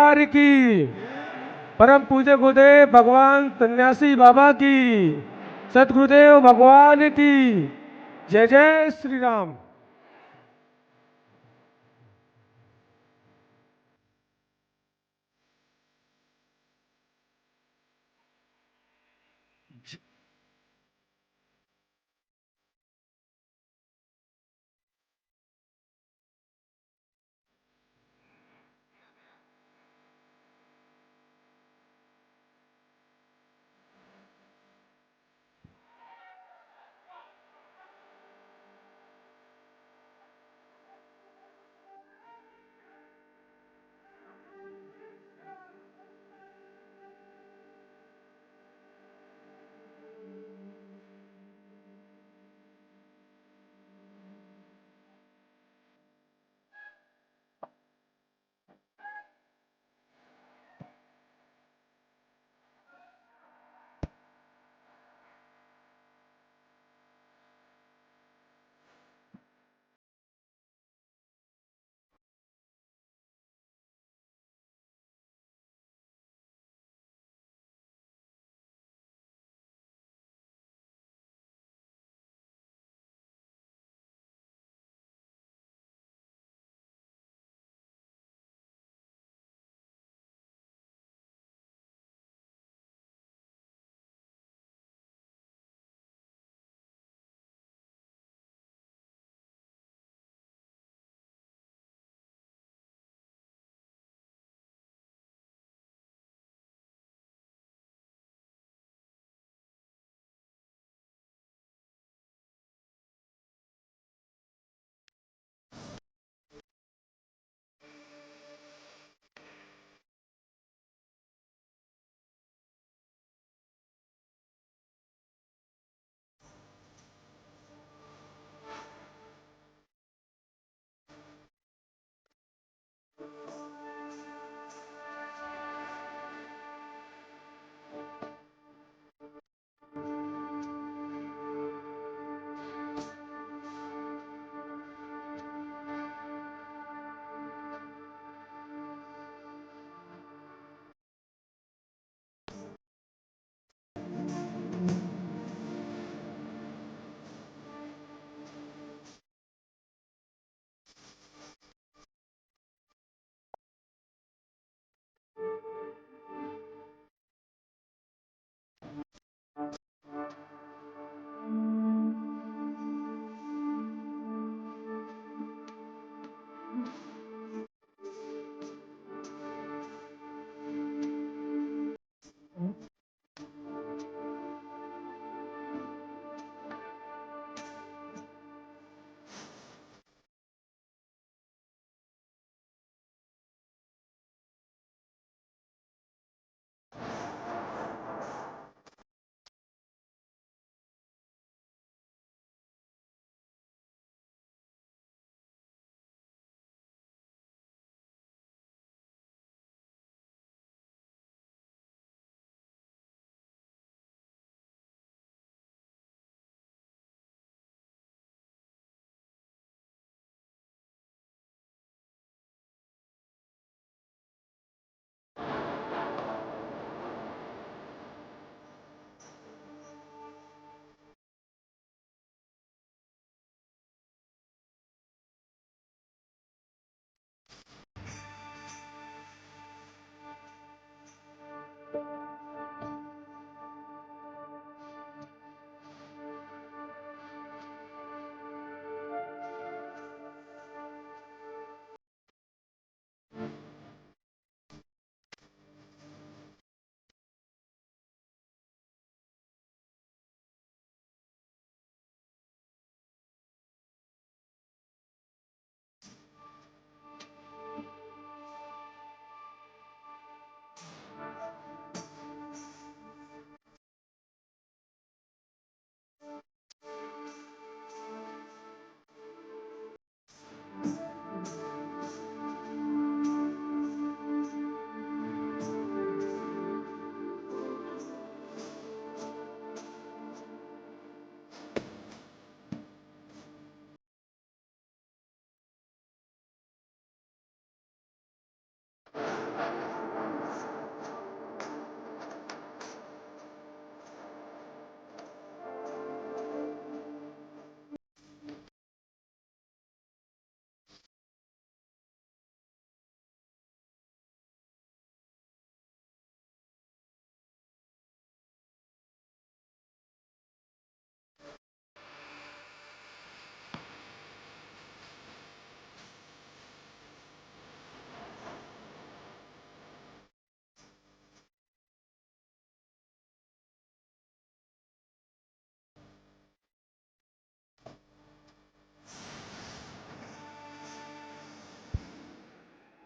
सरकार की, परम पूज्य गुरुदेव भगवान सन्यासी बाबा की, सदगुरुदेव भगवान की। जय जय श्री राम।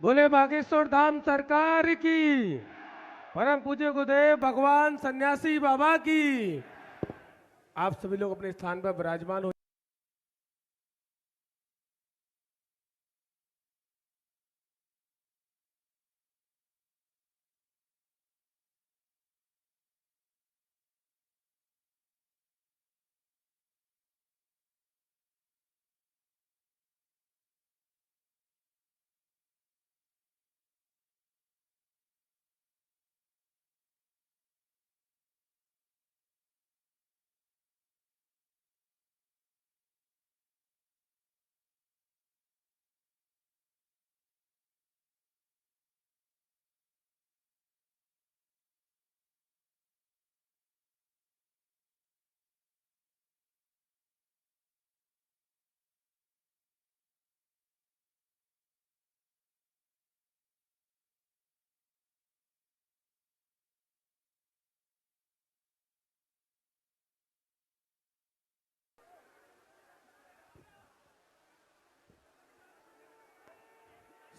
बोले बागेश्वर धाम सरकार की। परम पूज्य गुरुदेव भगवान सन्यासी बाबा की। आप सभी लोग अपने स्थान पर विराजमान हो।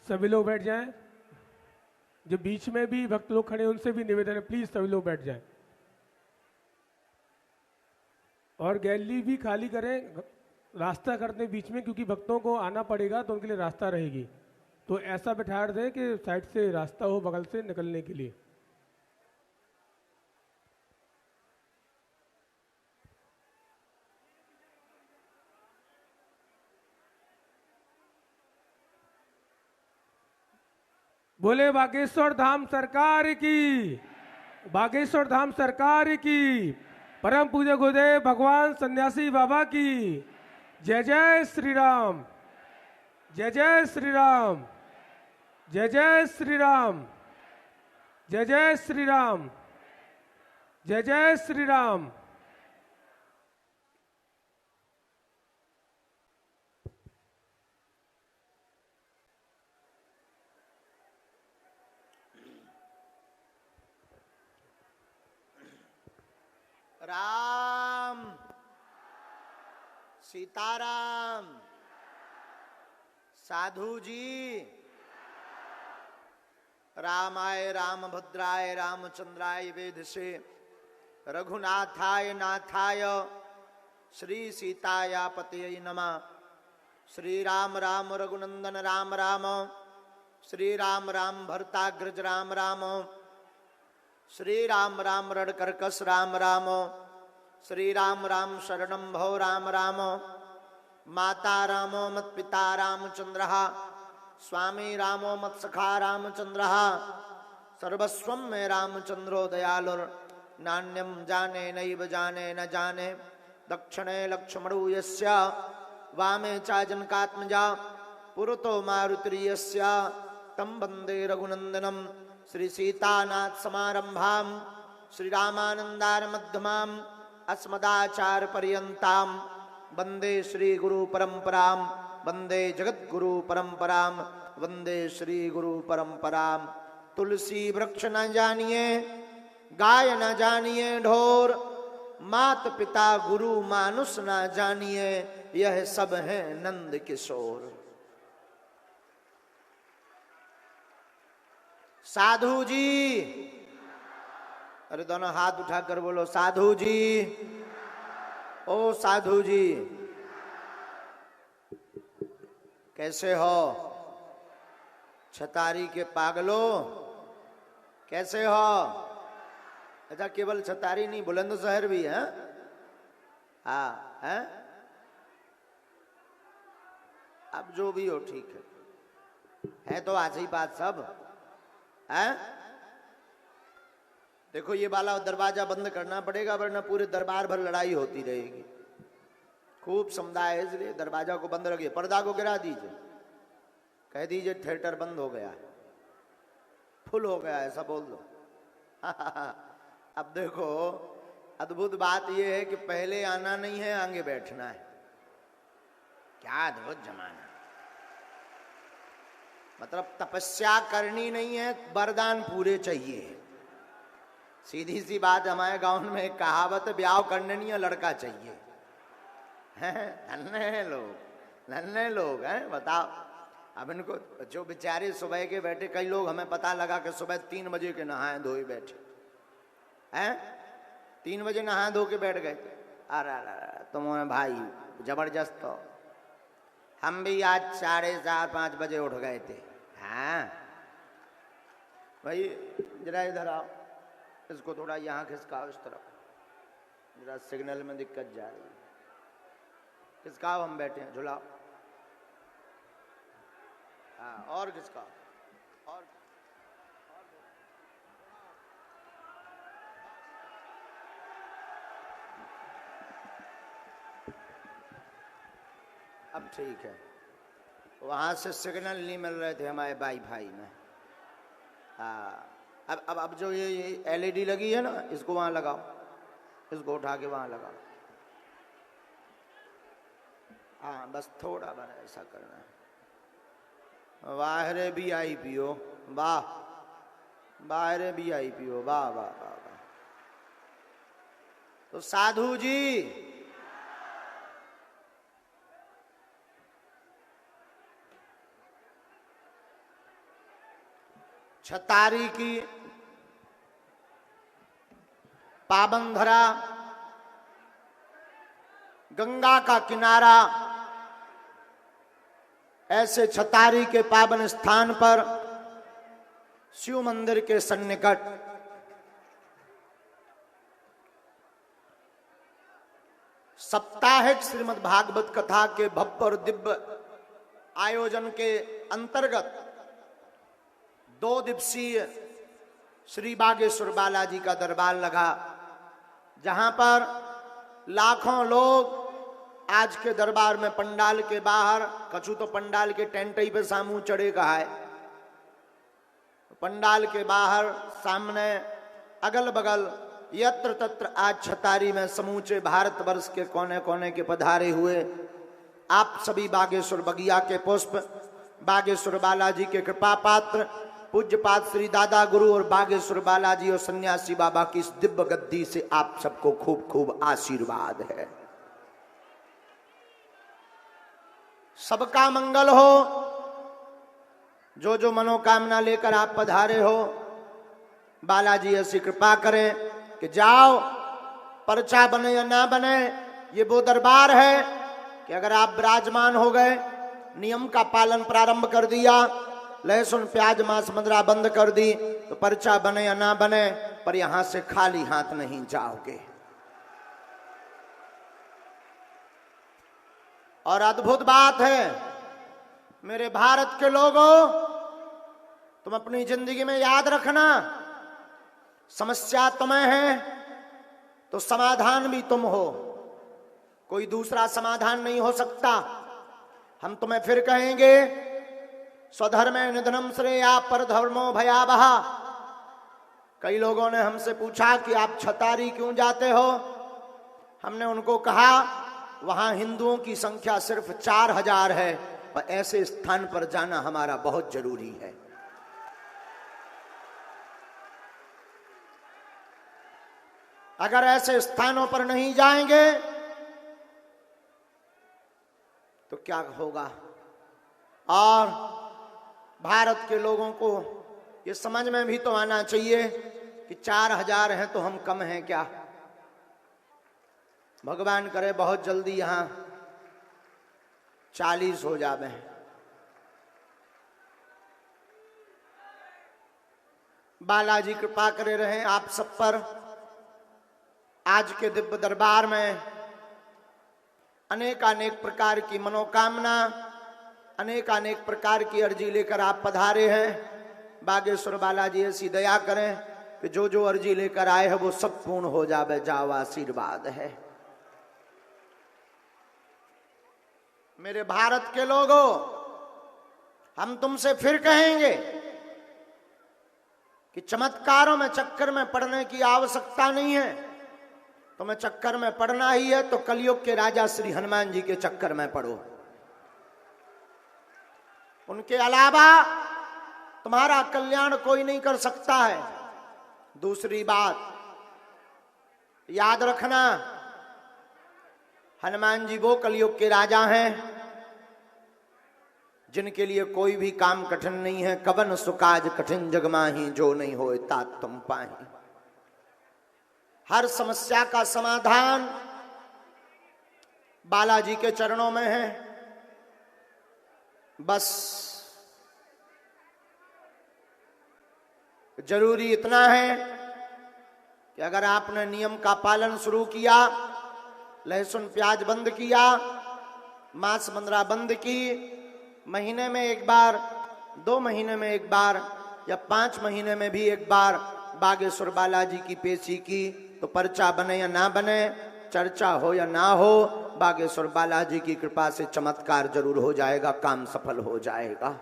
सभी लोग बैठ जाएं। जो बीच में भी भक्त लोग खड़े हैं उनसे भी निवेदन है, प्लीज सभी लोग बैठ जाएं। और गैलरी भी खाली करें, रास्ता कर दें बीच में, क्योंकि भक्तों को आना पड़ेगा तो उनके लिए रास्ता रहेगी। तो ऐसा बैठा दें कि साइड से रास्ता हो बगल से निकलने के लिए। बोले बागेश्वर धाम सरकार की। बागेश्वर धाम सरकार की। परम पूज्य गुरुदेव भगवान सन्यासी बाबा की। जय जय श्री राम। जय जय श्री राम। जय जय श्री राम। जय जय श्री राम। जय जय श्री राम। राम सीताराम। साधु जी रामाय रामभद्राय रामचंद्राय वेद से रघुनाथाय नाथाय श्री सीताया पतये नमः। श्री राम राम रघुनंदन राम राम। श्री राम राम भरताग्रज राम राम। श्री राम राम रणकर्कश राम राम। श्री राम राम शरणं भव राम राम। माता रामो मत पिता रामचंद्र। स्वामी रामो मत सखा रामचंद्र। सर्वस्वं मे रामचंद्रो दयालुर। नान्यं जाने नैव जाने न जाने। दक्षिणे लक्ष्मणो यस्य वामे च जनकात्मजा। पुरतो मारुतिर्यस्य तं वन्दे रघुनंदनं। श्री सीतानाथ समारंभाम श्री रामानंदार मध्यमाम अस्मदाचार पर्यंताम वंदे श्री गुरु परंपराम। वंदे जगत गुरु परंपराम। वंदे श्री गुरु परंपराम। तुलसी वृक्ष न जानिए गाय न जानिए ढोर। मात पिता गुरु मानुष न जानिए यह सब है नंद किशोर। साधु जी, अरे दोनों हाथ उठाकर बोलो साधु जी। ओ साधु जी कैसे हो? छतारी के पागलों कैसे हो? अच्छा केवल छतारी नहीं बुलंदशहर भी है। हाँ है। अब जो भी हो ठीक है तो आज ही बात सब है। देखो ये वाला दरवाजा बंद करना पड़ेगा वरना पूरे दरबार भर लड़ाई होती रहेगी। खूब समुदाय है इसलिए दरवाजा को बंद रखिए। पर्दा को गिरा दीजिए, कह दीजिए थिएटर बंद हो गया है, फुल हो गया है, ऐसा बोल दो। अब देखो अद्भुत बात यह है कि पहले आना नहीं है आगे बैठना है। क्या अद्भुत जमाना। मतलब तपस्या करनी नहीं है, वरदान पूरे चाहिए। सीधी सी बात, हमारे गांव में एक कहावत है, ब्याह करने नहीं है लड़का चाहिए। हैं धन्य लोग हैं बताओ। अब इनको जो बेचारे सुबह के बैठे, कई लोग हमें पता लगा कि सुबह 3 बजे के नहाए धोए बैठे हैं, 3 बजे नहा धो के बैठ गए। अरे तुम्हें भाई जबरदस्त हो। हम भी आज 4:30-5 बजे उठ गए थे। हाँ भाई जरा इधर आओ, इसको थोड़ा यहाँ खिसकाओ इस तरफ, जरा सिग्नल में दिक्कत जा रही है। खिसकाओ, हम बैठे हैं, झुलाओ। हाँ और खिसकाओ और अब ठीक है। वहां से सिग्नल नहीं मिल रहे थे हमारे वाईफाई में। हाँ अब जो ये एलईडी लगी है ना, इसको वहां लगाओ, इसको उठा के वहां लगाओ। हाँ बस थोड़ा बड़ा ऐसा करना है। वाहरे VIP हो, वाह, बाहरे VIP हो, वाह वाह वाह वाह। तो साधु जी छतारी की पावन धरा, गंगा का किनारा, ऐसे छतारी के पावन स्थान पर शिव मंदिर के सन्निकट साप्ताहिक श्रीमद् भागवत कथा के भव्य और दिव्य आयोजन के अंतर्गत 2 दिवसीय श्री बागेश्वर बालाजी का दरबार लगा, जहां पर लाखों लोग आज के दरबार में पंडाल के बाहर, कछु तो पंडाल के टेंटई पे सामू चढ़े कहा है, पंडाल के बाहर सामने अगल बगल यत्र तत्र आज छतारी में समूचे भारतवर्ष के कोने कोने के पधारे हुए आप सभी बागेश्वर बगिया के पुष्प, बागेश्वर बालाजी के कृपा पात्र, पूज्यपाद श्री दादा गुरु और बागेश्वर बालाजी और सन्यासी बाबा की इस दिव्य गद्दी से आप सबको खूब खूब आशीर्वाद है। सबका मंगल हो। जो जो मनोकामना लेकर आप पधारे हो, बालाजी ऐसी कृपा करें कि जाओ, पर्चा बने या ना बने, ये वो दरबार है कि अगर आप विराजमान हो गए, नियम का पालन प्रारंभ कर दिया, लहसुन प्याज मांस मदिरा बंद कर दी, तो पर्चा बने या ना बने, पर यहां से खाली हाथ नहीं जाओगे। और अद्भुत बात है मेरे भारत के लोगों, तुम अपनी जिंदगी में याद रखना, समस्या तुम्हें है तो समाधान भी तुम हो, कोई दूसरा समाधान नहीं हो सकता। हम तुम्हें फिर कहेंगे, स्वधर्मे निधनम श्रेया पर धर्मो भयावह। कई लोगों ने हमसे पूछा कि आप छतारी क्यों जाते हो? हमने उनको कहा वहां हिंदुओं की संख्या सिर्फ 4000 है और ऐसे स्थान पर जाना हमारा बहुत जरूरी है। अगर ऐसे स्थानों पर नहीं जाएंगे तो क्या होगा? और भारत के लोगों को ये समझ में भी तो आना चाहिए कि 4000 हैं तो हम कम हैं क्या? भगवान करे बहुत जल्दी यहां 40 हो जावे। बालाजी कृपा करे रहे आप सब पर। आज के दिव्य दरबार में अनेकानेक प्रकार की मनोकामना, अनेकानेक प्रकार की अर्जी लेकर आप पधारे हैं। बागेश्वर बालाजी ऐसी दया करें कि जो जो अर्जी लेकर आए हैं वो सब पूर्ण हो जावे, जाओ आशीर्वाद है। मेरे भारत के लोगों, हम तुमसे फिर कहेंगे कि चमत्कारों में चक्कर में पड़ने की आवश्यकता नहीं है। तुम्हें चक्कर में पड़ना ही है तो कलयुग के राजा श्री हनुमान जी के चक्कर में पड़ो। उनके अलावा तुम्हारा कल्याण कोई नहीं कर सकता है। दूसरी बात याद रखना, हनुमान जी वो कलयुग के राजा हैं जिनके लिए कोई भी काम कठिन नहीं है। कवन सुकाज कठिन जग माही, जो नहीं होए तात तुम पाही। हर समस्या का समाधान बालाजी के चरणों में है। बस जरूरी इतना है कि अगर आपने नियम का पालन शुरू किया, लहसुन प्याज बंद किया, मांस मंद्रा बंद की, महीने में एक बार, 2 महीने में एक बार या 5 महीने में भी एक बार बागेश्वर बालाजी की पेशी की, तो पर्चा बने या ना बने, चर्चा हो या ना हो, बागेश्वर बालाजी की कृपा से चमत्कार जरूर हो जाएगा, काम सफल हो जाएगा।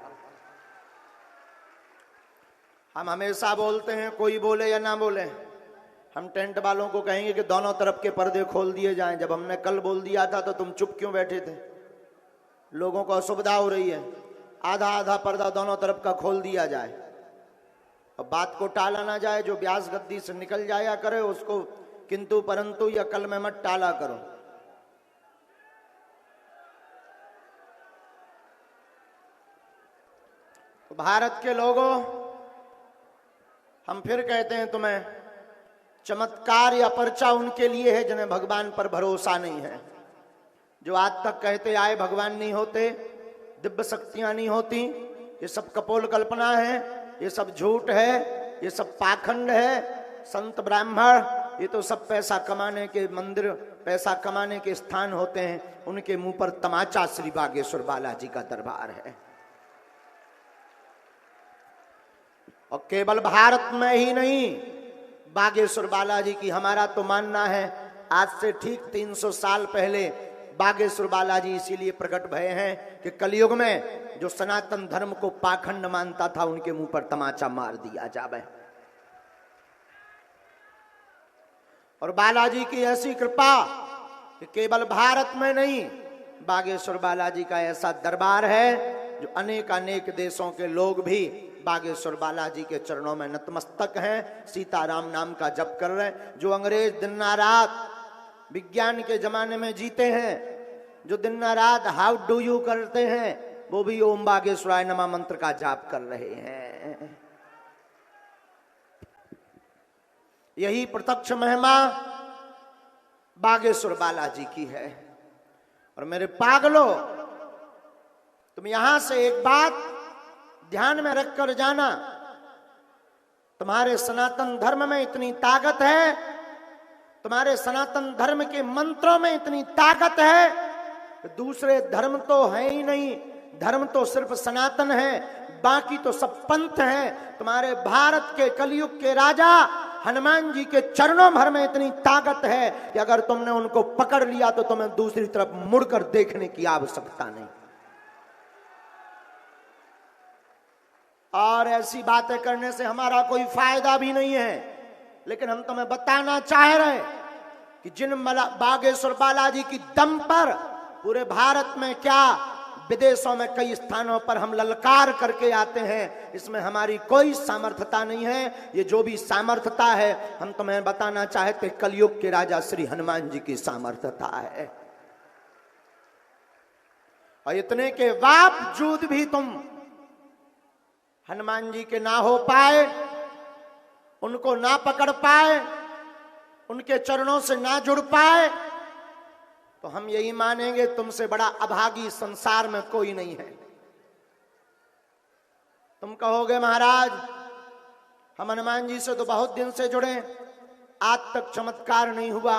हम हमेशा बोलते हैं, कोई बोले या ना बोले, हम टेंट वालों को कहेंगे कि दोनों तरफ के पर्दे खोल दिए जाएं। जब हमने कल बोल दिया था तो तुम चुप क्यों बैठे थे? लोगों को असुविधा हो रही है, आधा आधा पर्दा दोनों तरफ का खोल दिया जाए। अब बात को टाला ना जाए, जो ब्यास गद्दी से निकल जाया करे उसको किंतु परंतु या कल में मत टाला करो। भारत के लोगों, हम फिर कहते हैं तुम्हें, चमत्कार या पर्चा उनके लिए है जिन्हें भगवान पर भरोसा नहीं है। जो आज तक कहते आए भगवान नहीं होते, दिव्य शक्तियां नहीं होती, ये सब कपोल कल्पना है, ये सब झूठ है, ये सब पाखंड है। संत ब्राह्मण ये तो सब पैसा कमाने के मंदिर, पैसा कमाने के स्थान होते हैं। उनके मुंह पर तमाचा श्री बागेश्वर बालाजी का दरबार है। और केवल भारत में ही नहीं, बागेश्वर बालाजी की हमारा तो मानना है आज से ठीक 300 साल पहले बागेश्वर बालाजी इसीलिए प्रकट भये हैं कि कलयुग में जो सनातन धर्म को पाखंड मानता था उनके मुंह पर तमाचा मार दिया जावे। और बालाजी की ऐसी कृपा कि केवल भारत में नहीं, बागेश्वर बालाजी का ऐसा दरबार है जो अनेक देशों के लोग भी बागेश्वर बालाजी के चरणों में नतमस्तक हैं, सीताराम नाम का जप कर रहे हैं। जो अंग्रेज दिन रात विज्ञान के जमाने में जीते हैं, जो दिन रात हाउ डू यू करते हैं, वो भी ओम बागेश्वराय नमः मंत्र का जाप कर रहे हैं। यही प्रत्यक्ष महिमा बागेश्वर बालाजी की है। और मेरे पागलों, तुम यहां से एक बात ध्यान में रखकर जाना, तुम्हारे सनातन धर्म में इतनी ताकत है, तुम्हारे सनातन धर्म के मंत्रों में इतनी ताकत है कि दूसरे धर्म तो है ही नहीं, धर्म तो सिर्फ सनातन है, बाकी तो सब पंथ हैं। तुम्हारे भारत के कलयुग के राजा हनुमान जी के चरणों भर में इतनी ताकत है कि अगर तुमने उनको पकड़ लिया तो तुम्हें दूसरी तरफ मुड़कर देखने की आवश्यकता नहीं। और ऐसी बातें करने से हमारा कोई फायदा भी नहीं है, लेकिन हम तुम्हें बताना चाह रहे हैं कि जिन बागेश्वर बालाजी की दम पर पूरे भारत में क्या विदेशों में कई स्थानों पर हम ललकार करके आते हैं, इसमें हमारी कोई सामर्थ्यता नहीं है। ये जो भी सामर्थ्यता है हम तुम्हें बताना चाहते कलयुग के राजा श्री हनुमान जी की सामर्थ्यता है। और इतने के बावजूद भी तुम हनुमान जी के ना हो पाए, उनको ना पकड़ पाए, उनके चरणों से ना जुड़ पाए, तो हम यही मानेंगे तुमसे बड़ा अभागी संसार में कोई नहीं है। तुम कहोगे महाराज हम हनुमान जी से तो बहुत दिन से जुड़े, आज तक चमत्कार नहीं हुआ।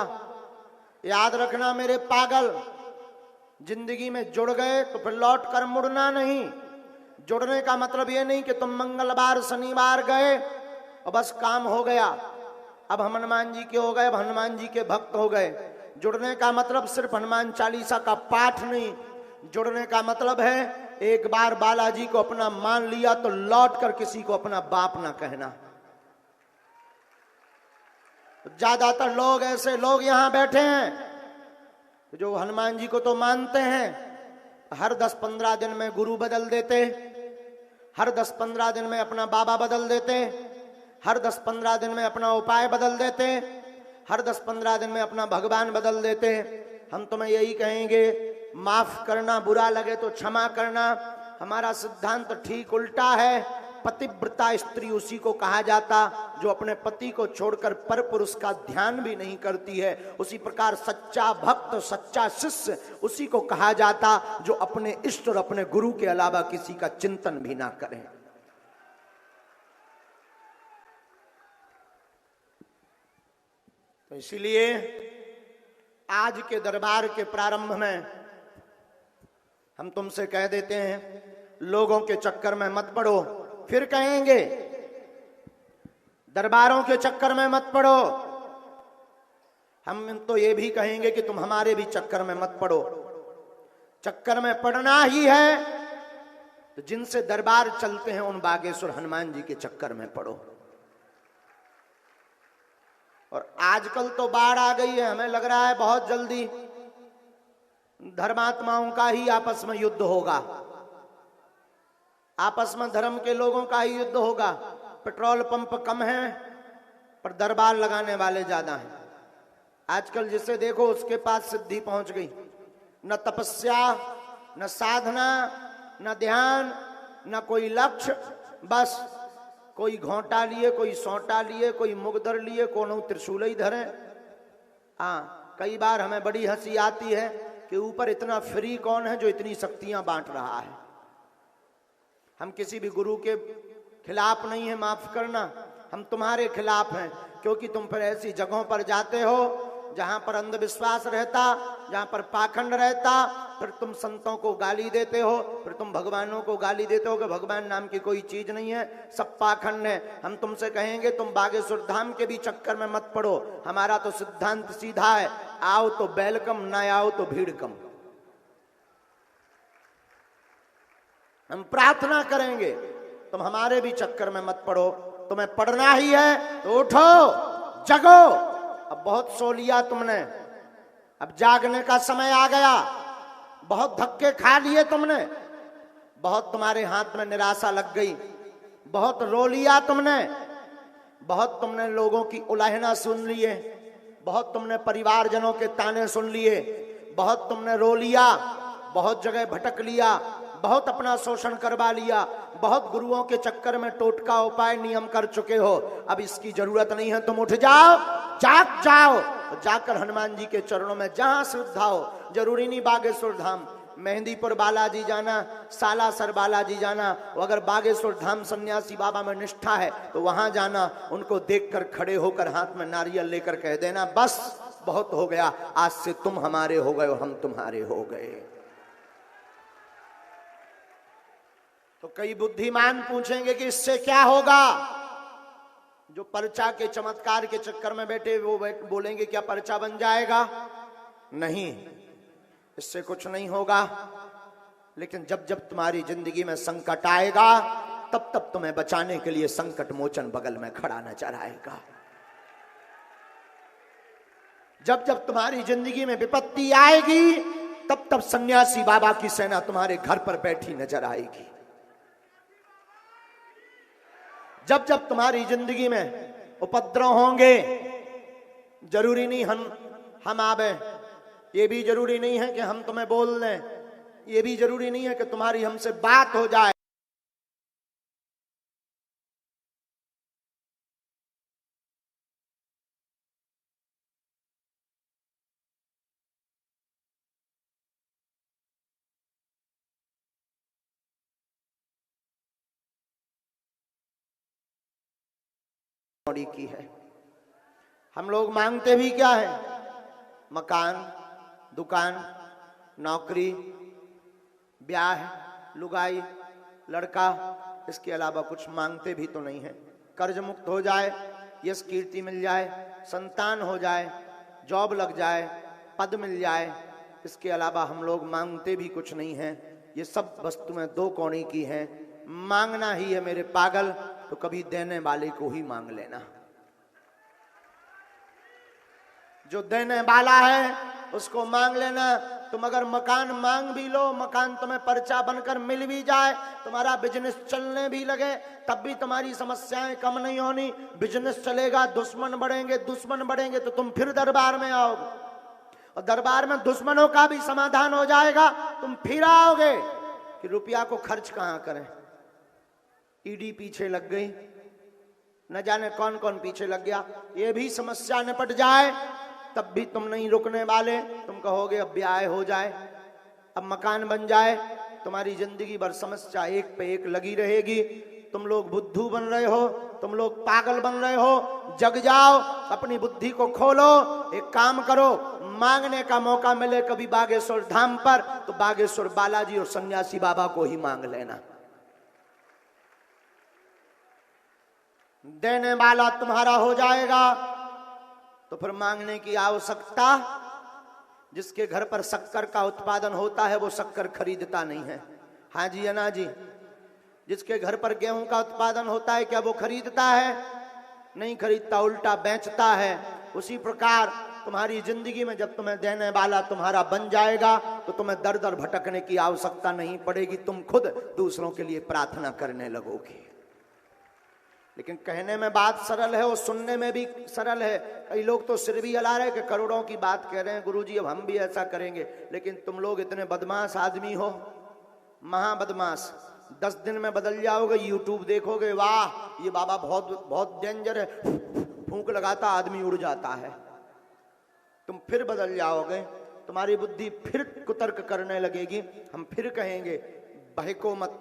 याद रखना मेरे पागल, जिंदगी में जुड़ गए तो फिर लौट कर मुड़ना नहीं। जुड़ने का मतलब ये नहीं कि तुम मंगलवार शनिवार गए और बस काम हो गया, अब हम हनुमान जी के हो गए, अब हनुमान जी के भक्त हो गए। जुड़ने का मतलब सिर्फ हनुमान चालीसा का पाठ नहीं, जुड़ने का मतलब है एक बार बालाजी को अपना मान लिया तो लौट कर किसी को अपना बाप ना कहना। ज्यादातर लोग ऐसे लोग यहां बैठे हैं जो हनुमान जी को तो मानते हैं, हर 10-15 दिन में गुरु बदल देते, हर 10-15 दिन में अपना बाबा बदल देते, हर 10-15 दिन में अपना उपाय बदल देते, हर 10-15 दिन में अपना भगवान बदल देते। हम तुम्हें यही कहेंगे, माफ करना, बुरा लगे तो क्षमा करना। हमारा सिद्धांत ठीक उल्टा है। पतिव्रता स्त्री उसी को कहा जाता जो अपने पति को छोड़कर पर पुरुष का ध्यान भी नहीं करती है। उसी प्रकार सच्चा भक्त, सच्चा शिष्य उसी को कहा जाता जो अपने इष्ट और अपने गुरु के अलावा किसी का चिंतन भी ना करे। तो इसीलिए आज के दरबार के प्रारंभ में हम तुमसे कह देते हैं, लोगों के चक्कर में मत पड़ो। फिर कहेंगे, दरबारों के चक्कर में मत पड़ो। हम तो ये भी कहेंगे कि तुम हमारे भी चक्कर में मत पड़ो। चक्कर में पड़ना ही है तो जिनसे दरबार चलते हैं उन बागेश्वर हनुमान जी के चक्कर में पड़ो। और आजकल तो बाढ़ आ गई है, हमें लग रहा है बहुत जल्दी धर्मात्माओं का ही आपस में युद्ध होगा, आपस में धर्म के लोगों का ही युद्ध होगा। पेट्रोल पंप कम है पर दरबार लगाने वाले ज्यादा हैं। आजकल जिसे देखो उसके पास सिद्धि पहुंच गई। न तपस्या, न साधना, न ध्यान, न कोई लक्ष्य, बस कोई घोंटा लिए, कोई सौंटा लिए, कोई मुगदर लिए, कोनो त्रिशूल ही धरे। हाँ, कई बार हमें बड़ी हंसी आती है कि ऊपर इतना फ्री कौन है जो इतनी शक्तियां बांट रहा है। हम किसी भी गुरु के खिलाफ नहीं है, माफ करना, हम तुम्हारे खिलाफ हैं। क्योंकि तुम फिर ऐसी जगहों पर जाते हो जहां पर अंधविश्वास रहता, जहां पर पाखंड रहता, फिर तुम संतों को गाली देते हो, फिर तुम भगवानों को गाली देते हो कि भगवान नाम की कोई चीज नहीं है, सब पाखंड है। हम तुमसे कहेंगे तुम बागेश्वर धाम के भी चक्कर में मत पड़ो। हमारा तो सिद्धांत सीधा है, आओ तो वेलकम, ना आओ तो भीड़ कम। हम प्रार्थना करेंगे तुम हमारे भी चक्कर में मत पड़ो। तुम्हें पढ़ना ही है तो उठो, जगो। अब बहुत सो लिया तुमने, अब जागने का समय आ गया। बहुत धक्के खा लिए तुमने, बहुत तुम्हारे हाथ में निराशा लग गई, बहुत रो लिया तुमने, बहुत तुमने लोगों की उलाहना सुन लिए, बहुत तुमने परिवारजनों के ताने सुन लिए, बहुत तुमने रो लिया, बहुत जगह भटक लिया, बहुत अपना शोषण करवा लिया, बहुत गुरुओं के चक्कर में टोटका उपाय नियम कर चुके हो। अब इसकी जरूरत नहीं है, तुम उठ जाओ, जाग जाओ, जाकर हनुमान जी के चरणों में जहां श्रद्धा हो। जरूरी नहीं बागेश्वर धाम, मेहंदीपुर बालाजी जाना, सालासर बालाजी जाना, अगर बागेश्वर धाम सन्यासी बाबा में निष्ठा है तो वहां जाना। उनको देखकर खड़े होकर हाथ में नारियल लेकर कह देना, बस बहुत हो गया, आज से तुम हमारे हो गए, हम तुम्हारे हो गए। तो कई बुद्धिमान पूछेंगे कि इससे क्या होगा। जो पर्चा के चमत्कार के चक्कर में बैठे वो बोलेंगे क्या पर्चा बन जाएगा? नहीं, इससे कुछ नहीं होगा। लेकिन जब जब तुम्हारी जिंदगी में संकट आएगा तब तब तुम्हें बचाने के लिए संकट मोचन बगल में खड़ा नजर आएगा। जब जब तुम्हारी जिंदगी में विपत्ति आएगी तब तब सन्यासी बाबा की सेना तुम्हारे घर पर बैठी नजर आएगी। जब जब तुम्हारी जिंदगी में उपद्रव होंगे, जरूरी नहीं हम आवे, ये भी जरूरी नहीं है कि हम तुम्हें बोल दें, ये भी जरूरी नहीं है कि तुम्हारी हमसे बात हो जाए। की है, हम लोग मांगते भी क्या है? मकान, दुकान, नौकरी, ब्याह, लुगाई, लड़का, इसके अलावा कुछ मांगते भी तो नहीं है। कर्ज मुक्त हो जाए, यश कीर्ति मिल जाए, संतान हो जाए, जॉब लग जाए, पद मिल जाए, इसके अलावा हम लोग मांगते भी कुछ नहीं है। ये सब वस्तुएं दो कौड़ी की हैं। मांगना ही है मेरे पागल तो कभी देने वाले को ही मांग लेना। जो देने वाला है उसको मांग लेना। तुम अगर मकान मांग भी लो, मकान तुम्हें पर्चा बनकर मिल भी जाए, तुम्हारा बिजनेस चलने भी लगे, तब भी तुम्हारी समस्याएं कम नहीं होनी। बिजनेस चलेगा, दुश्मन बढ़ेंगे, दुश्मन बढ़ेंगे तो तुम फिर दरबार में आओगे, और दरबार में दुश्मनों का भी समाधान हो जाएगा, तुम फिर आओगे। कि रुपया को खर्च कहां करें। ईडी पीछे लग गई, न जाने कौन कौन पीछे लग गया। ये भी समस्या निपट जाए तब भी तुम नहीं रुकने वाले। तुम कहोगे अब ब्याह हो जाए, अब मकान बन जाए, तुम्हारी जिंदगी भर समस्या एक पे एक लगी रहेगी। तुम लोग बुद्धू बन रहे हो, तुम लोग पागल बन रहे हो। जग जाओ, अपनी बुद्धि को खोलो। एक काम करो, मांगने का मौका मिले कभी बागेश्वर धाम पर तो बागेश्वर बालाजी और सन्यासी बाबा को ही मांग लेना। देने वाला तुम्हारा हो जाएगा तो फिर मांगने की आवश्यकता। जिसके घर पर शक्कर का उत्पादन होता है वो शक्कर खरीदता नहीं है। हाँ जी या ना जी? जिसके घर पर गेहूं का उत्पादन होता है क्या वो खरीदता है? नहीं खरीदता, उल्टा बेचता है। उसी प्रकार तुम्हारी जिंदगी में जब तुम्हें देने वाला तुम्हारा बन जाएगा तो तुम्हें दर दर भटकने की आवश्यकता नहीं पड़ेगी। तुम खुद दूसरों के लिए प्रार्थना करने लगोगे। लेकिन कहने में बात सरल है और सुनने में भी सरल है। कई लोग तो सिर भी हिला रहे कि करोड़ों की बात कह रहे हैं गुरुजी, अब हम भी ऐसा करेंगे। लेकिन तुम लोग इतने बदमाश आदमी हो, महा बदमाश। 10 दिन में बदल जाओगे। यूट्यूब देखोगे, वाह ये बाबा बहुत बहुत डेंजर है, फूंक लगाता आदमी उड़ जाता है। तुम फिर बदल जाओगे, तुम्हारी बुद्धि फिर कुतर्क करने लगेगी। हम फिर कहेंगे बहको मत,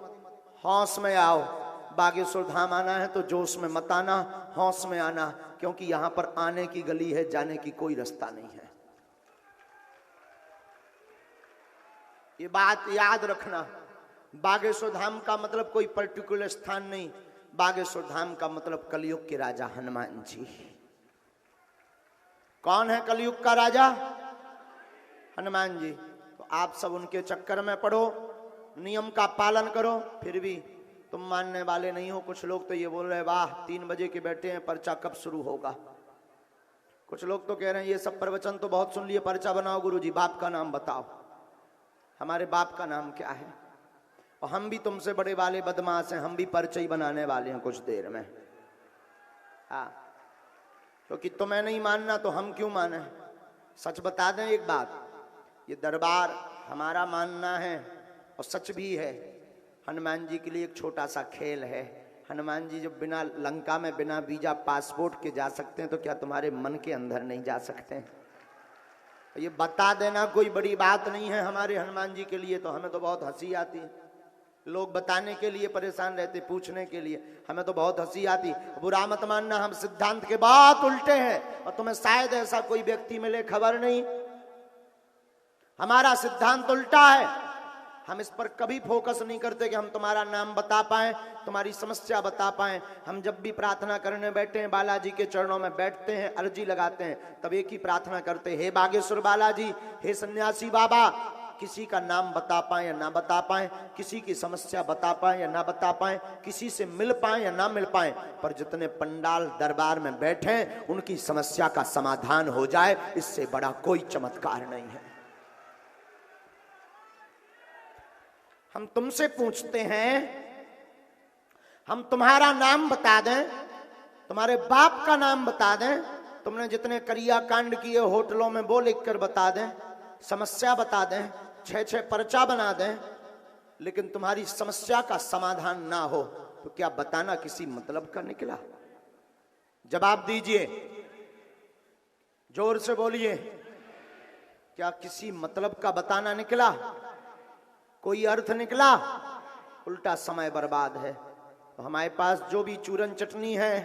होश में आओ। बागेश्वर धाम आना है तो जोश में मत आना, होश में आना, क्योंकि यहां पर आने की गली है, जाने की कोई रास्ता नहीं है। ये बात याद रखना। बागेश्वर धाम का मतलब कोई पर्टिकुलर स्थान नहीं। बागेश्वर धाम का मतलब कलयुग के राजा हनुमान जी। कौन है कलयुग का राजा? हनुमान जी। तो आप सब उनके चक्कर में पड़ो, नियम का पालन करो, फिर भी तुम मानने वाले नहीं हो। कुछ लोग तो ये बोल रहे वाह 3 बजे के बैठे हैं, पर्चा कब शुरू होगा। कुछ लोग तो कह रहे हैं ये सब प्रवचन तो बहुत सुन लिए, पर्चा बनाओ गुरुजी, बाप का नाम बताओ। हमारे बाप का नाम क्या है? और हम भी तुमसे बड़े वाले बदमाश हैं, हम भी पर्चा ही बनाने वाले हैं कुछ देर में। हाँ, क्योंकि तुम्हें नहीं मानना तो हम क्यों माने। सच बता दें एक बात, ये दरबार हमारा मानना है और सच भी है। हनुमान जी के लिए एक छोटा सा खेल है। हनुमान जी जब बिना लंका में बिना वीजा पासपोर्ट के जा सकते हैं तो क्या तुम्हारे मन के अंदर नहीं जा सकते हैं? ये बता देना कोई बड़ी बात नहीं है हमारे हनुमान जी के लिए। तो हमें तो बहुत हंसी आती है। लोग बताने के लिए परेशान रहते, पूछने के लिए, हमें तो बहुत हंसी आती। बुरा मत मानना, हम सिद्धांत के बहुत उल्टे हैं और तुम्हें शायद ऐसा कोई व्यक्ति मिले, खबर नहीं। हमारा सिद्धांत उल्टा है। हम इस पर कभी फोकस नहीं करते कि हम तुम्हारा नाम बता पाएं, तुम्हारी समस्या बता पाएं। हम जब भी प्रार्थना करने बैठे हैं, बालाजी के चरणों में बैठते हैं, अर्जी लगाते हैं, तब एक ही प्रार्थना करते, हे बागेश्वर बालाजी, हे सन्यासी बाबा, किसी का नाम बता पाएं या ना बता पाएं, किसी की समस्या बता पाएं या ना बता पाएं, किसी से मिल पाएं या ना मिल पाएं, पर जितने पंडाल दरबार में बैठे उनकी समस्या का समाधान हो जाए, इससे बड़ा कोई चमत्कार नहीं है। हम तुमसे पूछते हैं, हम तुम्हारा नाम बता दें, तुम्हारे बाप का नाम बता दें, तुमने जितने क्रिया कांड किए होटलों में वो लिख कर बता दें, समस्या बता दें, 6 पर्चा बना दें, लेकिन तुम्हारी समस्या का समाधान ना हो तो क्या बताना किसी मतलब का निकला? जवाब दीजिए, जोर से बोलिए, क्या किसी मतलब का बताना निकला? कोई अर्थ निकला? उल्टा समय बर्बाद है। तो हमारे पास जो भी चूरन चटनी है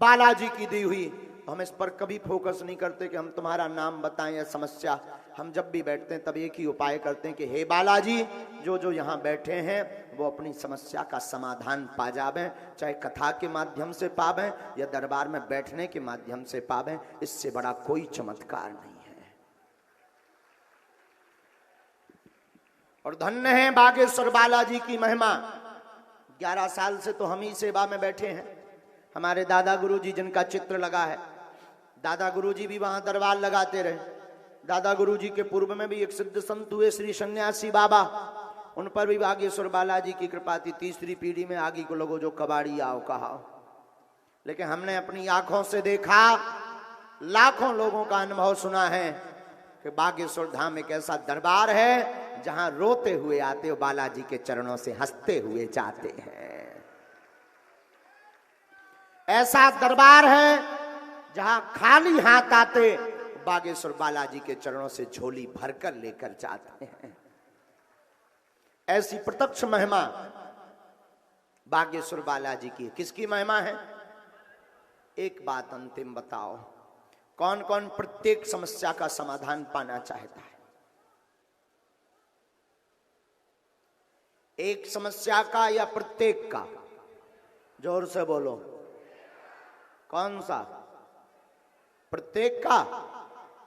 बालाजी की दी हुई, तो हम इस पर कभी फोकस नहीं करते कि हम तुम्हारा नाम बताएं या समस्या। हम जब भी बैठते हैं तब एक ही उपाय करते हैं कि हे बालाजी, जो जो यहाँ बैठे हैं वो अपनी समस्या का समाधान पा जावें, चाहे कथा के माध्यम से पावें या दरबार में बैठने के माध्यम से पावें। इससे बड़ा कोई चमत्कार नहीं है। और धन्य है बागेश्वर बालाजी की महिमा। 11 साल से तो हम ही सेवा में बैठे हैं। हमारे दादा गुरुजी जिनका चित्र लगा है, दादा गुरुजी भी वहां दरबार लगाते रहे। दादा गुरुजी के पूर्व में भी एक सिद्ध संत हुए श्री सन्यासी बाबा, उन पर भी बागेश्वर बालाजी की कृपा थी। तीसरी पीढ़ी में आगे को लोगों जो कबाड़ी आओ कहा। लेकिन हमने अपनी आंखों से देखा, लाखों लोगों का अनुभव सुना है कि बागेश्वर धाम एक ऐसा दरबार है जहां रोते हुए आते हो, बालाजी के चरणों से हंसते हुए जाते हैं। ऐसा दरबार है जहां खाली हाथ आते बागेश्वर बालाजी के चरणों से झोली भरकर लेकर जाते हैं। ऐसी प्रत्यक्ष महिमा बागेश्वर बालाजी की। किसकी महिमा है? एक बात अंतिम बताओ, कौन कौन प्रत्येक समस्या का समाधान पाना चाहता है? एक समस्या का या प्रत्येक का? जोर से बोलो। कौन सा? प्रत्येक का।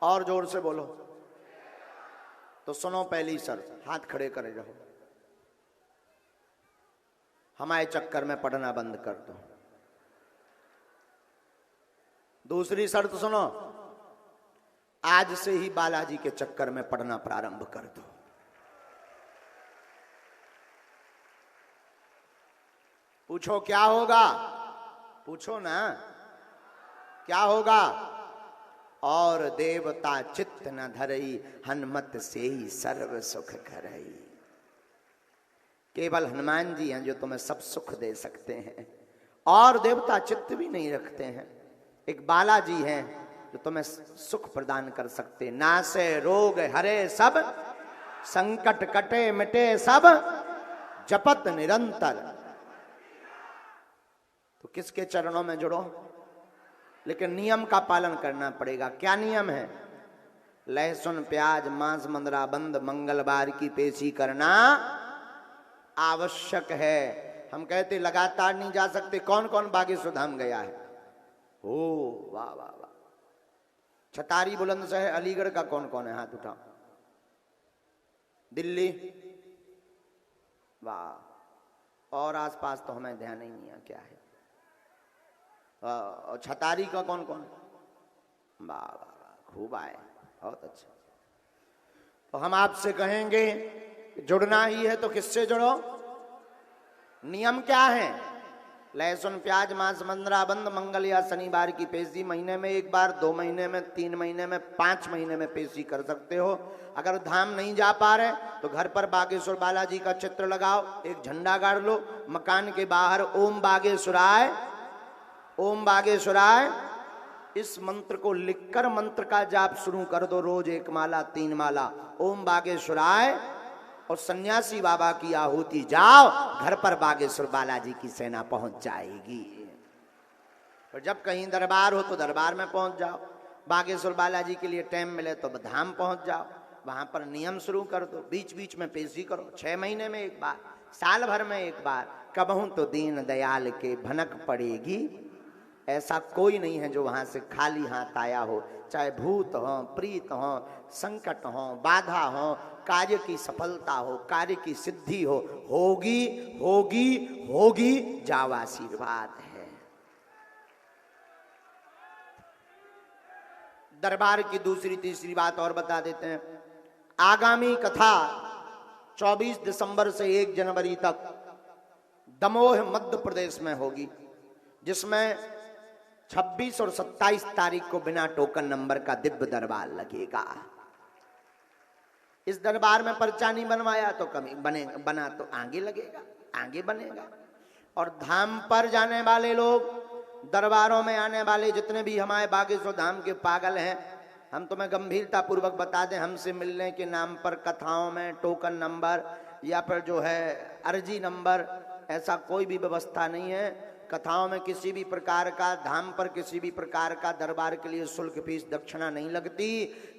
और जोर से बोलो। तो सुनो पहली शर्त, हाथ खड़े करे रहो। हमारे चक्कर में पढ़ना बंद कर दो। दूसरी शर्त सुनो, आज से ही बालाजी के चक्कर में पढ़ना प्रारंभ कर दो। पूछो क्या होगा? पूछो ना, क्या होगा? और देवता चित्त न धरई, हनुमत से ही सर्व सुख करई। केवल हनुमान जी हैं जो तुम्हें सब सुख दे सकते हैं, और देवता चित्त भी नहीं रखते हैं। एक बालाजी हैं जो तुम्हें सुख प्रदान कर सकते। नासे रोग हरे सब, संकट कटे मिटे सब, जपत निरंतर। तो किसके चरणों में जुड़ो, लेकिन नियम का पालन करना पड़ेगा। क्या नियम है? लहसुन प्याज मांस मंदरा बंद मंगलवार की पेशी करना आवश्यक है। हम कहते लगातार नहीं जा सकते। कौन कौन बागेश्वर धाम गया है? ओ वाह वाह वाह। छतारी बुलंदशहर अलीगढ़ का कौन कौन है? हाथ उठाओ। दिल्ली, वाह। और आसपास तो हमें ध्यान ही नहीं है क्या है। और छतारी का कौन कौन? वाह वाह वाह, खूब आए, बहुत अच्छा। तो हम आपसे कहेंगे जुड़ना ही है तो किससे जुड़ो? नियम क्या है? लहसुन प्याज मांस मंदरा बंद मंगल या शनिवार की पेशी महीने में एक बार, 2 महीने में, 3 महीने में, 5 महीने में पेशी कर सकते हो। अगर धाम नहीं जा पा रहे तो घर पर बागेश्वर बालाजी का चित्र लगाओ, एक झंडा गाड़ लो, मकान के बाहर ओम बागेश्वराय, ओम बागेश्वराय, इस मंत्र को लिखकर मंत्र का जाप शुरू कर दो। रोज 1 माला 3 माला ओम बागेश्वराय, और सन्यासी बाबा की आहुति जाओ, घर पर बागेश्वर बालाजी की सेना पहुंच जाएगी। और जब कहीं दरबार हो तो दरबार में पहुंच जाओ। बागेश्वर बालाजी के लिए टाइम मिले तो धाम पहुंच जाओ, वहां पर नियम शुरू कर दो। बीच बीच में पेशी करो, 6 महीने में एक बार, साल भर में एक बार। कबहू तो दीन दयाल के भनक पड़ेगी। ऐसा कोई नहीं है जो वहां से खाली हाथ आया हो। चाहे भूत हो, प्रीत हो, संकट हो, बाधा हो, कार्य की सफलता हो, कार्य की सिद्धि हो, होगी होगी होगी, जाओ आशीर्वाद है। दरबार की दूसरी तीसरी बात और बता देते हैं। आगामी कथा 24 दिसंबर से 1 जनवरी तक दमोह मध्य प्रदेश में होगी, जिसमें 26 और 27 तारीख को बिना टोकन नंबर का दिव्य दरबार लगेगा। इस दरबार में पर्चा नहीं बनवाया तो कभी बना तो आगे लगेगा, आगे बनेगा। और धाम पर जाने वाले लोग, दरबारों में आने वाले जितने भी हमारे बागेश्वर धाम के पागल हैं, हम तुम्हें गंभीरता पूर्वक बता दें, हमसे मिलने के नाम पर कथाओं में टोकन नंबर या फिर जो है अर्जी नंबर, ऐसा कोई भी व्यवस्था नहीं है। कथाओं में किसी भी प्रकार का, धाम पर किसी भी प्रकार का दरबार के लिए शुल्क फीस दक्षिणा नहीं लगती।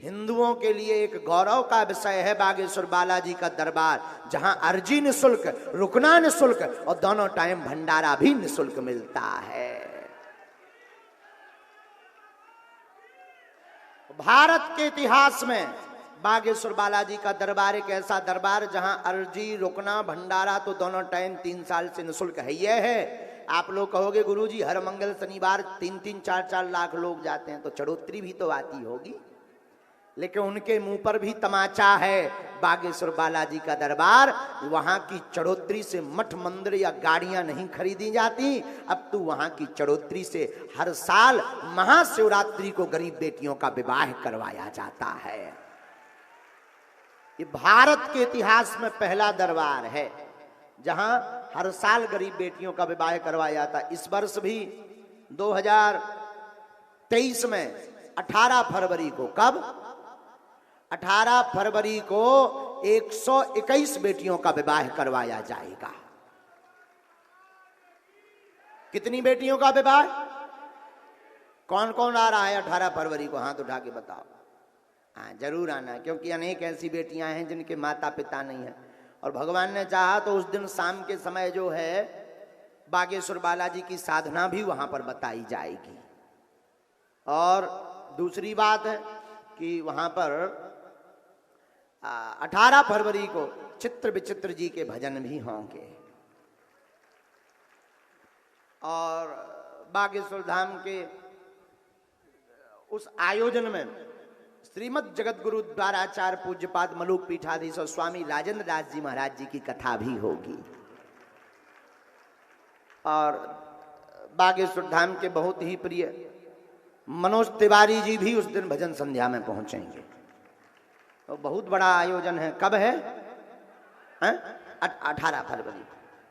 हिंदुओं के लिए एक गौरव का विषय है बागेश्वर बालाजी का दरबार, जहां अर्जी निःशुल्क, रुकना निःशुल्क और दोनों टाइम भंडारा भी निःशुल्क मिलता है। भारत के इतिहास में बागेश्वर बालाजी का दरबार एक ऐसा दरबार जहां अर्जी, रुकना, भंडारा तो दोनों टाइम 3 साल से निःशुल्क है। ये है। आप लोग कहोगे गुरुजी हर मंगल शनिवार 3-3, 4-4 लाख लोग जाते हैं, तो चढ़ोतरी भी तो आती होगी, लेकिन उनके मुंह पर भी तमाचा है। बागेश्वर बालाजी का दरबार, वहां की चढ़ोतरी से मठ मंदिर या गाड़ियां नहीं खरीदी जाती। अब तो वहां की चढ़ोतरी से हर साल महाशिवरात्रि को गरीब बेटियों का विवाह करवाया जाता है। ये भारत के इतिहास में पहला दरबार है जहां हर साल गरीब बेटियों का विवाह करवाया जाता है। इस वर्ष भी 2023 में 18 फरवरी को, कब? 18 फरवरी को 121 बेटियों का विवाह करवाया जाएगा। कितनी बेटियों का विवाह? कौन कौन आ रहा है 18 फरवरी को? हाथ उठा के बताओ। हाँ, जरूर आना, क्योंकि अनेक ऐसी बेटियां हैं जिनके माता पिता नहीं है, और भगवान ने चाहा तो उस दिन शाम के समय जो है बागेश्वर बालाजी की साधना भी वहां पर बताई जाएगी। और दूसरी बात है कि वहां पर 18 फरवरी को चित्र विचित्र जी के भजन भी होंगे। और बागेश्वर धाम के उस आयोजन में श्रीमद जगत गुरु द्वाराचार्य पूज्यपाद मलुक पीठाधीश्वर स्वामी राजेंद्र दास जी महाराज जी की कथा भी होगी। और बागेश्वर धाम के बहुत ही प्रिय मनोज तिवारी जी भी उस दिन भजन संध्या में पहुंचेंगे। तो बहुत बड़ा आयोजन है। कब है? 18 फरवरी।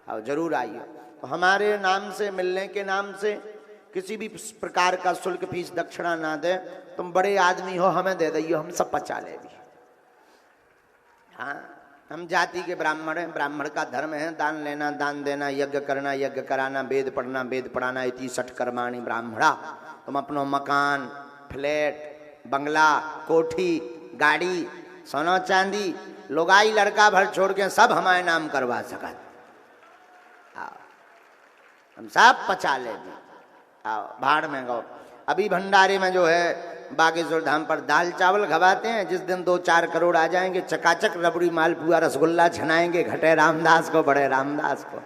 और जरूर आइए। तो हमारे नाम से, मिलने के नाम से किसी भी प्रकार का शुल्क फीस दक्षिणा ना दे। तुम बड़े आदमी हो, हमें दे दियो, हम सब पचा ले भी। हाँ, हम जाति के ब्राह्मण हैं, ब्राह्मण का धर्म है दान लेना, दान देना, यज्ञ करना, यज्ञ कराना, वेद पढ़ना, वेद पढ़ाना, इति षट कर्माणि ब्राह्मणा। तुम अपनो मकान, फ्लैट, बंगला, कोठी, गाड़ी, सोना चांदी, लोगाई लड़का भर छोड़ के सब हमारे नाम करवा सकत। हम सब पचा ले भी। आओ, भाड़ में गो। अभी भंडारे में जो है बागेश्वर धाम पर दाल चावल खवाते हैं। जिस दिन 2-4 करोड़ आ जाएंगे, चकाचक रबड़ी मालपुआ रसगुल्ला छनाएंगे, घटे रामदास को, बड़े रामदास को।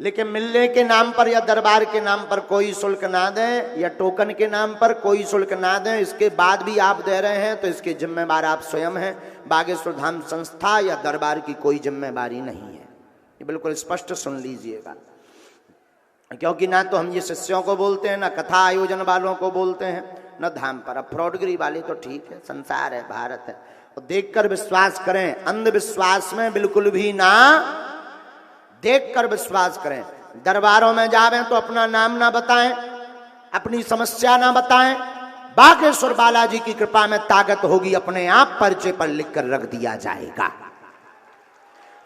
लेकिन मिलने के नाम पर या दरबार के नाम पर कोई शुल्क ना दें, या टोकन के नाम पर कोई शुल्क ना दें। इसके बाद भी आप दे रहे हैं तो इसके जिम्मेवार आप स्वयं हैं। बागेश्वर धाम संस्था या दरबार की कोई जिम्मेवारी नहीं है। ये बिल्कुल स्पष्ट सुन लीजिएगा, क्योंकि ना तो हम ये शिष्यों को बोलते हैं, ना कथा आयोजन वालों को बोलते हैं, न धाम पर। अब फ्रॉडगिरी वाले तो ठीक है, संसार है, भारत है, तो देखकर विश्वास करें। अंधविश्वास में बिल्कुल भी ना, देखकर विश्वास करें। दरबारों में जावें तो अपना नाम ना बताएं, अपनी समस्या ना बताएं। बागेश्वर बालाजी की कृपा में ताकत होगी, अपने आप पर्चे पर लिखकर रख दिया जाएगा।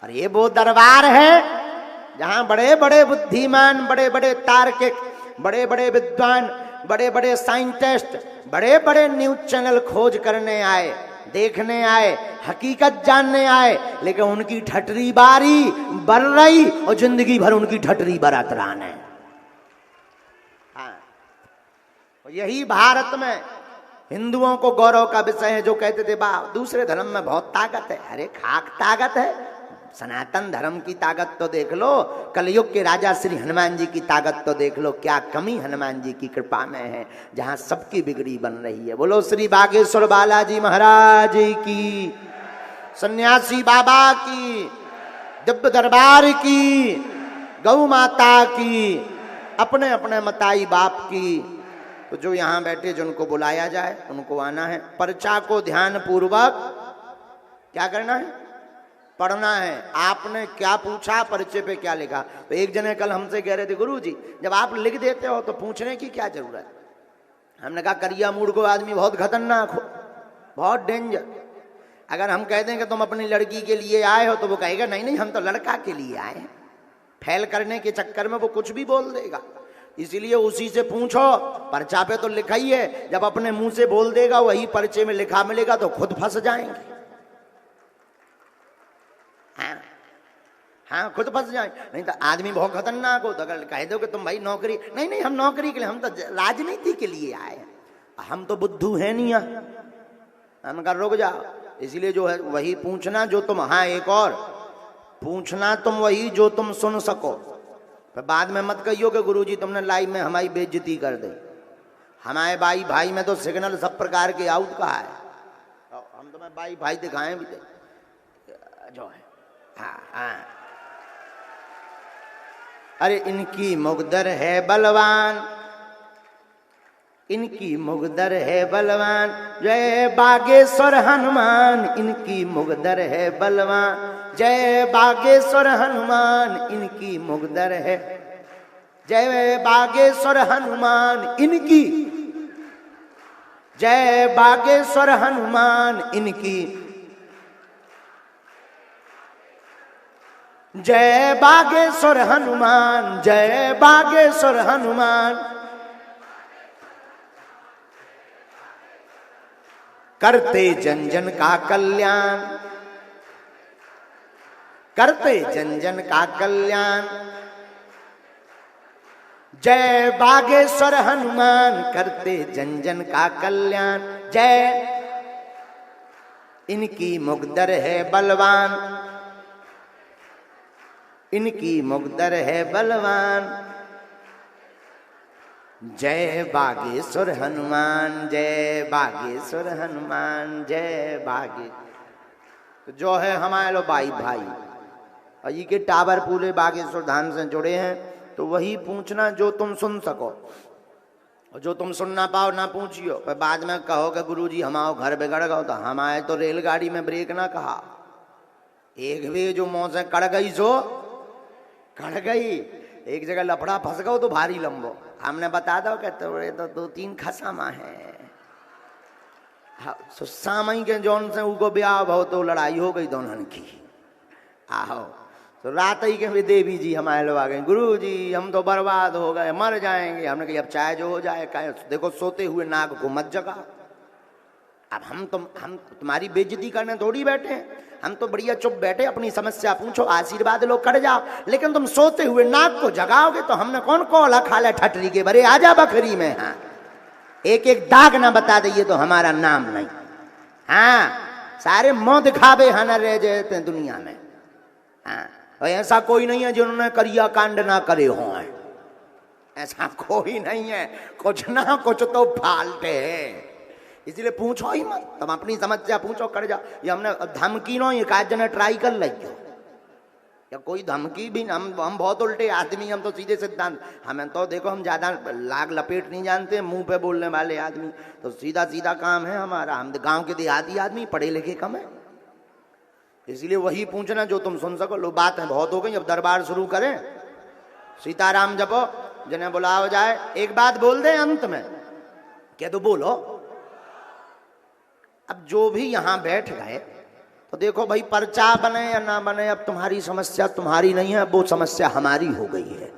और ये वो दरबार है जहां बड़े बड़े बुद्धिमान, बड़े बड़े तार्किक, बड़े बड़े विद्वान, बड़े बड़े साइंटिस्ट, बड़े बड़े न्यूज चैनल खोज करने आए, देखने आए, हकीकत जानने आए, लेकिन उनकी ठटरी बारी बर रही और जिंदगी भर उनकी ठटरी बरतरान है। हाँ, यही भारत में हिंदुओं को गौरव का विषय है। जो कहते थे बा दूसरे धर्म में बहुत ताकत है, अरे खाक ताकत है। सनातन धर्म की ताकत तो देख लो, कलयुग के राजा श्री हनुमान जी की ताकत तो देख लो। क्या कमी हनुमान जी की कृपा में है, जहां सबकी बिगड़ी बन रही है। बोलो श्री बागेश्वर बालाजी महाराज की, सन्यासी बाबा की, दिव्य दरबार की, गौ माता की, अपने अपने मताई बाप की। तो जो यहाँ बैठे, जिनको बुलाया जाए उनको आना है। पर्चा को ध्यान पूर्वक क्या करना है? पढ़ना है। आपने क्या पूछा, पर्चे पे क्या लिखा। तो एक जने कल हमसे कह रहे थे, गुरुजी जब आप लिख देते हो तो पूछने की क्या जरूरत है। हमने कहा करिया मूड को आदमी बहुत खतरनाक हो, बहुत डेंजर। अगर हम कह दें कि तुम अपनी लड़की के लिए आए हो, तो वो कहेगा नहीं नहीं हम तो लड़का के लिए आए हैं। फैल करने के चक्कर में वो कुछ भी बोल देगा। इसीलिए उसी से पूछो। पर्चा पे तो लिखा ही है, जब अपने मुंह से बोल देगा वही पर्चे में लिखा मिलेगा तो खुद फंस जाएंगे। हाँ, खुद फंस जाए। नहीं तो आदमी बहुत खतरनाक हो, तो अगर कह दो कि तुम भाई नौकरी, नहीं नहीं हम नौकरी के लिए, हम तो राजनीति के लिए आए हैं, हम तो बुद्धू है नहीं। हम कर रुक जाओ। इसलिए जो है वही पूछना जो तुम, हाँ एक और पूछना तुम वही जो तुम सुन सको। फिर बाद में मत कहियो कि गुरुजी तुमने लाइव में हमारी बेइज्जती कर दी। हमारे भाई भाई में तो सिग्नल सब प्रकार के आउट कहा है, हम तुम्हें भाई भाई दिखाएं भी जो है। हाँ हाँ, अरे इनकी मुकद्दर है बलवान, इनकी मुगदर है बलवान। जय बागेश्वर हनुमान, इनकी मुगदर है बलवान। जय बागेश्वर हनुमान, इनकी मुगदर है। जय बागेश्वर हनुमान इनकी। जय बागेश्वर हनुमान इनकी। जय बागेश्वर हनुमान, जय बागेश्वर हनुमान। करते जन जन का कल्याण, करते जन जन का कल्याण। जय बागेश्वर हनुमान, करते जन जन का कल्याण। जय, इनकी मुगदर है बलवान, इनकी मुगदर है बलवान। जय बागेश्वर हनुमान, जय बागेश्वर हनुमान, जय बागे। तो जो है हमारे लो भाई भाई और ये के टावर पूरे बागेश्वर धाम से जुड़े हैं, तो वही पूछना जो तुम सुन सको, और जो तुम सुन ना पाओ ना पूछियो। पर बाद में कहो कि गुरुजी हमारो घर बिगड़ गओ, तो हमारे तो रेलगाड़ी में ब्रेक ना कहा। एक भी जो मुंह से कड़ गई सो कड़ गई, एक जगह लफड़ा फंस गओ तो भारी लंबो। हमने बता दो कि तो 2-3 खसामा है। हाँ, सामई के जौन से उनको ब्याह भाव तो लड़ाई हो गई दोनों की। आओ तो रात ही के भी देवी जी हमारे लोग आ गए, गुरु जी हम तो बर्बाद हो गए, मर जाएंगे। हमने कहा अब चाहे जो हो जाए, कहे देखो सोते हुए नाग को मत जगा। अब हम तुम्हारी बेइज्जती करने थोड़ी बैठे, हम तो बढ़िया चुप बैठे, अपनी समस्या पूछो, आशीर्वाद लो, कर जाओ। लेकिन तुम सोते हुए नाग को जगाओगे तो हमने कौन कोला खा ले ठटरी के बरे आजा बकरी में। हाँ, एक एक दाग ना बता दे तो हमारा नाम नहीं। हाँ, सारे मुंह दिखावे हाँ न रह जाते दुनिया में। हाँ, और ऐसा कोई नहीं है जिन्होंने करिया कांड ना करे हो, ऐसा कोई नहीं है। कुछ ना कुछ तो फाल्ट है, इसलिए पूछो ही मत। तुम अपनी समस्या पूछो, कर जाओ। ये हमने धमकी नो, ये काज जने ट्राई कर लियो, या कोई धमकी भी। हम बहुत उल्टे आदमी, हम तो सीधे सिद्धांत। हमें तो देखो हम ज्यादा लाग लपेट नहीं जानते, मुंह पे बोलने वाले आदमी। तो सीधा सीधा काम है हमारा। हम गांव के देहाती आदमी, पढ़े लिखे कम है, इसलिए वही पूछना जो तुम सुन सको। लो बातें बहुत हो गई, अब दरबार शुरू करें। सीताराम जपो, जिन्हें बुलाओ जाए। एक बात बोल दे अंत में, क्या तो बोलो। अब जो भी यहां बैठ गए तो देखो भाई, पर्चा बने या ना बने, अब तुम्हारी समस्या तुम्हारी नहीं है, वो समस्या हमारी हो गई है।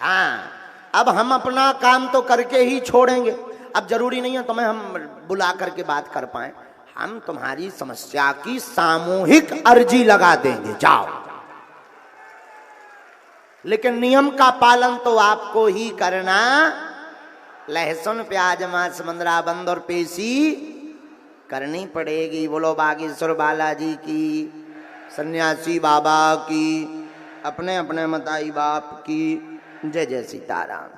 हाँ, अब हम अपना काम तो करके ही छोड़ेंगे। अब जरूरी नहीं है तुम्हें हम बुला करके बात कर पाए, हम तुम्हारी समस्या की सामूहिक अर्जी लगा देंगे, जाओ। लेकिन नियम का पालन तो आपको ही करना। लहसुन प्याज मांस मंदरा बंद और पेशी करनी पड़ेगी। बोलो बागेश्वर बालाजी की, सन्यासी बाबा की, अपने अपने मताई बाप की। जय जय सीताराम।